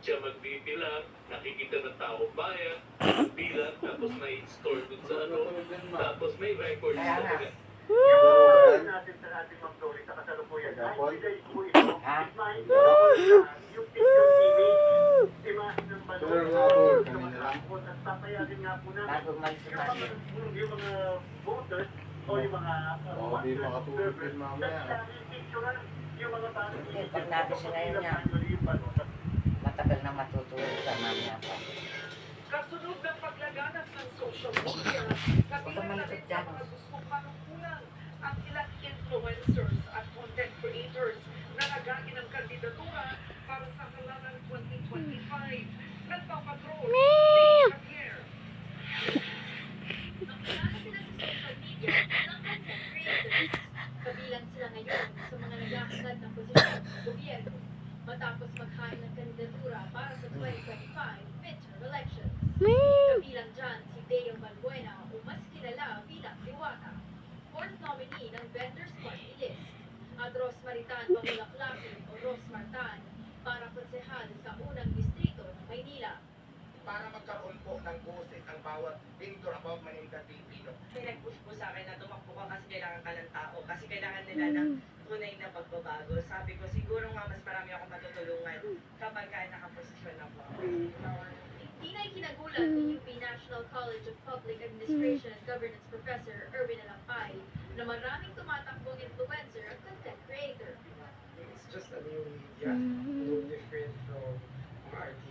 siya magbibilang, nakikita ng taong bayan, bilang, tapos may store dun sa ano, tapos may records Kaya nga. talaga. Yung natin sa ating Ma'am Dory sa kasalukuyan, ay days po ito, Ha? ismahin mo yung picture image, imahin ng balon, at papayagan nga po namin Bago umalis si Mario. yung mga voters o yung mga Di makatulog din mamaya. yung mga parang Eh, pag nabis ngayon niya. Matagal na matutulog sa mamaya pa. Kasunod ng paglaganap ng social media, kabilang na rin sa mga gustong panungkulan ang ilang influencers at content creators na nagagi ng kandidatura para sa halalan 2025. Nagpapatrol, Dave Javier. Makilala sila sa social media ng content creators. Kabilang sila ngayon sa mga nag-aakad ng posisyon sa gobyerno matapos maghain ng kandidatura para sa 2025 midterm elections. Kabilang dyan si Deo Balbuena o mas kilala bilang Diwata, fourth nominee ng Vendors Party List, at Rosmaritan Mamulaklaki o Rosmartan para konsehal sa unang distrito ng Maynila. Para magkaroon po ng boses ang bawat vendor about Maninda Pilipino. May nag-push po sa akin na tumakbo ka kasi kailangan ka ng tao, kasi kailangan nila ng tunay na pagbabago. Sabi ko, siguro nga mas marami akong matutulungan kapag kaya nakaposisyon na po ako. Hindi na ikinagulat ni UP National College of Public Administration and Governance Professor Erwin Alampay na maraming tumatakbong influencer at content creator. It's just a new media, no different from mga artista.